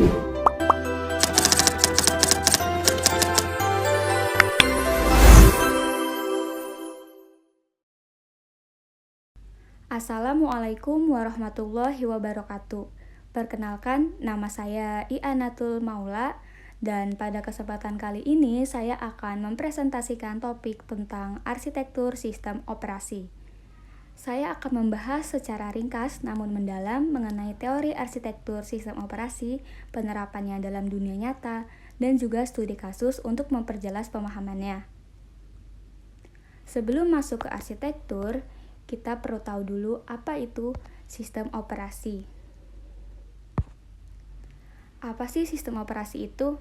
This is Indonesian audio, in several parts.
Assalamualaikum warahmatullahi wabarakatuh. Perkenalkan, nama saya I'anatul Maula, dan pada kesempatan kali ini saya akan mempresentasikan topik tentang arsitektur sistem operasi. Saya akan membahas secara ringkas namun mendalam mengenai teori arsitektur sistem operasi, penerapannya dalam dunia nyata, dan juga studi kasus untuk memperjelas pemahamannya. Sebelum masuk ke arsitektur, kita perlu tahu dulu apa itu sistem operasi. Apa sih sistem operasi itu?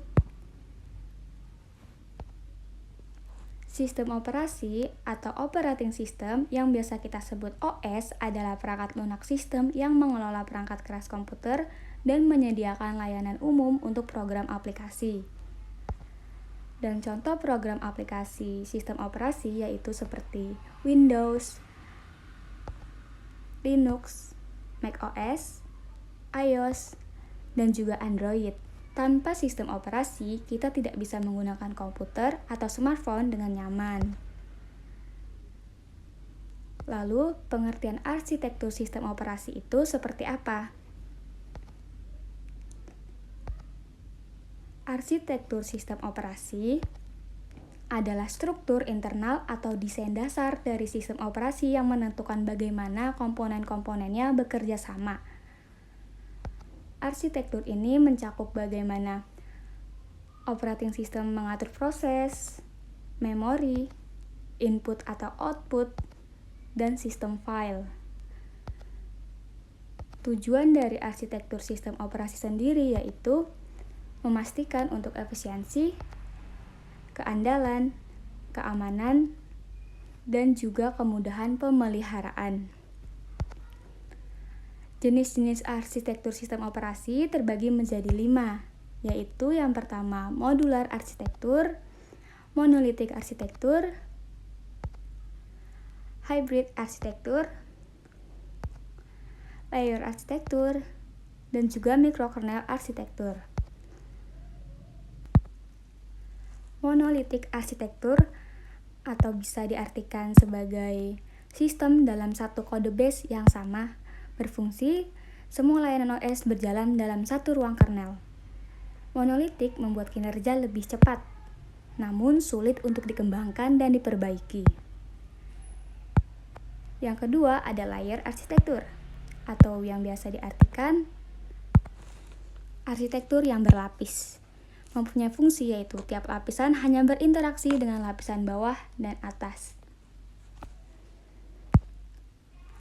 Sistem operasi atau operating system yang biasa kita sebut OS adalah perangkat lunak sistem yang mengelola perangkat keras komputer dan menyediakan layanan umum untuk program aplikasi. Dan contoh program aplikasi sistem operasi yaitu seperti Windows, Linux, macOS, iOS, dan juga Android. Tanpa sistem operasi, kita tidak bisa menggunakan komputer atau smartphone dengan nyaman. Lalu, pengertian arsitektur sistem operasi itu seperti apa? Arsitektur sistem operasi adalah struktur internal atau desain dasar dari sistem operasi yang menentukan bagaimana komponen-komponennya bekerja sama. Arsitektur ini mencakup bagaimana operating system mengatur proses, memori, input atau output, dan sistem file. Tujuan dari arsitektur sistem operasi sendiri yaitu memastikan untuk efisiensi, keandalan, keamanan, dan juga kemudahan pemeliharaan. Jenis-jenis arsitektur sistem operasi terbagi menjadi 5, yaitu yang pertama modular arsitektur, monolitik arsitektur, hybrid arsitektur, layer arsitektur, dan juga microkernel arsitektur. Monolitik arsitektur atau bisa diartikan sebagai sistem dalam satu kode base yang sama, berfungsi, semua layanan OS berjalan dalam satu ruang kernel. Monolitik membuat kinerja lebih cepat, namun sulit untuk dikembangkan dan diperbaiki. Yang kedua ada layer arsitektur, atau yang biasa diartikan arsitektur yang berlapis. Mempunyai fungsi yaitu tiap lapisan hanya berinteraksi dengan lapisan bawah dan atas.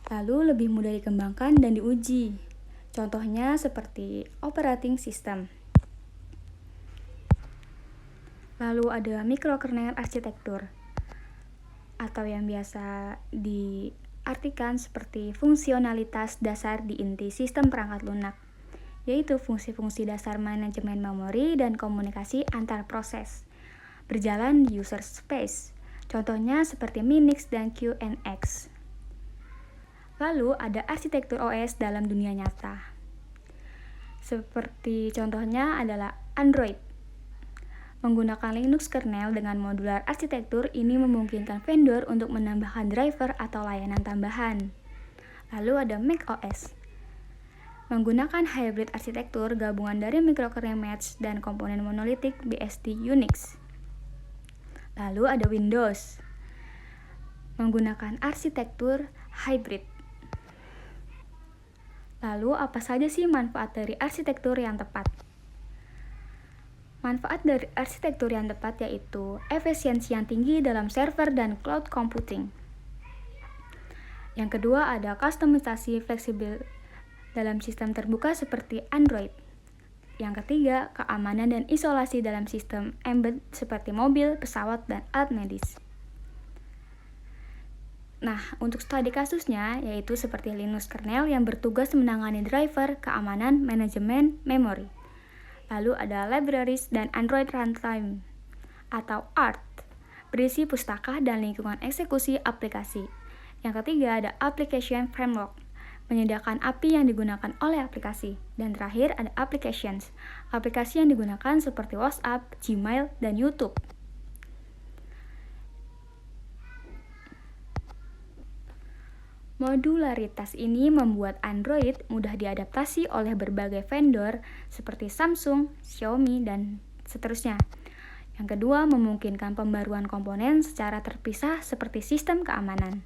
Lalu lebih mudah dikembangkan dan diuji. Contohnya seperti operating system. Lalu ada microkernel arsitektur, atau yang biasa diartikan seperti fungsionalitas dasar di inti sistem perangkat lunak, yaitu fungsi-fungsi dasar manajemen memori dan komunikasi antar proses, berjalan di user space, contohnya seperti Minix dan QNX. Lalu ada arsitektur OS dalam dunia nyata, seperti contohnya adalah Android. Menggunakan Linux kernel dengan modular arsitektur ini memungkinkan vendor untuk menambahkan driver atau layanan tambahan. Lalu ada macOS. Menggunakan hybrid arsitektur gabungan dari microkernel mesh dan komponen monolitik BSD Unix. Lalu ada Windows. Menggunakan arsitektur hybrid. Lalu apa saja sih manfaat dari arsitektur yang tepat? Manfaat dari arsitektur yang tepat yaitu efisiensi yang tinggi dalam server dan cloud computing. Yang kedua ada kustomisasi fleksibel dalam sistem terbuka seperti Android. Yang ketiga, keamanan dan isolasi dalam sistem embed seperti mobil, pesawat, dan alat medis. Nah, untuk studi kasusnya yaitu seperti Linux kernel yang bertugas menangani driver, keamanan, manajemen, memori. Lalu ada libraries dan Android runtime atau ART, berisi pustaka dan lingkungan eksekusi aplikasi. Yang ketiga ada application framework, menyediakan API yang digunakan oleh aplikasi. Dan terakhir ada applications, aplikasi yang digunakan seperti WhatsApp, Gmail, dan YouTube. Modularitas ini membuat Android mudah diadaptasi oleh berbagai vendor seperti Samsung, Xiaomi, dan seterusnya. Yang kedua, memungkinkan pembaruan komponen secara terpisah seperti sistem keamanan.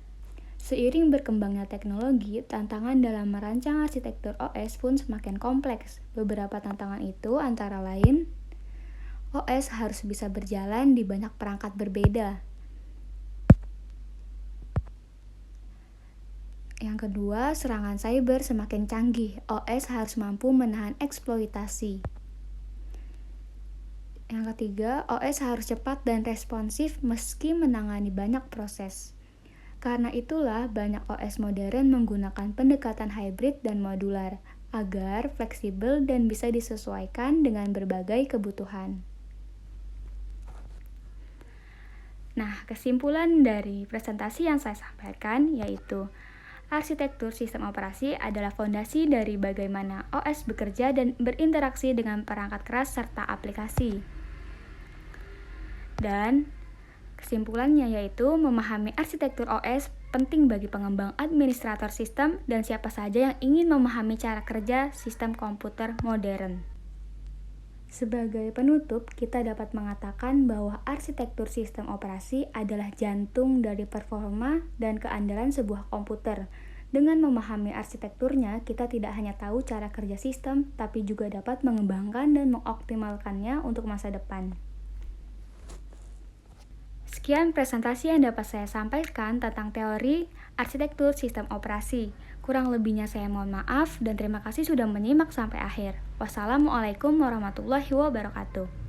Seiring berkembangnya teknologi, tantangan dalam merancang arsitektur OS pun semakin kompleks. Beberapa tantangan itu antara lain, OS harus bisa berjalan di banyak perangkat berbeda. Yang kedua, serangan cyber semakin canggih. OS harus mampu menahan eksploitasi. Yang ketiga, OS harus cepat dan responsif meski menangani banyak proses. Karena itulah, banyak OS modern menggunakan pendekatan hybrid dan modular agar fleksibel dan bisa disesuaikan dengan berbagai kebutuhan. Nah, kesimpulan dari presentasi yang saya sampaikan yaitu arsitektur sistem operasi adalah fondasi dari bagaimana OS bekerja dan berinteraksi dengan perangkat keras serta aplikasi. Dan kesimpulannya yaitu memahami arsitektur OS penting bagi pengembang administrator sistem dan siapa saja yang ingin memahami cara kerja sistem komputer modern. Sebagai penutup, kita dapat mengatakan bahwa arsitektur sistem operasi adalah jantung dari performa dan keandalan sebuah komputer. Dengan memahami arsitekturnya, kita tidak hanya tahu cara kerja sistem, tapi juga dapat mengembangkan dan mengoptimalkannya untuk masa depan. Sekian presentasi yang dapat saya sampaikan tentang teori arsitektur sistem operasi. Kurang lebihnya saya mohon maaf dan terima kasih sudah menyimak sampai akhir. Wassalamualaikum warahmatullahi wabarakatuh.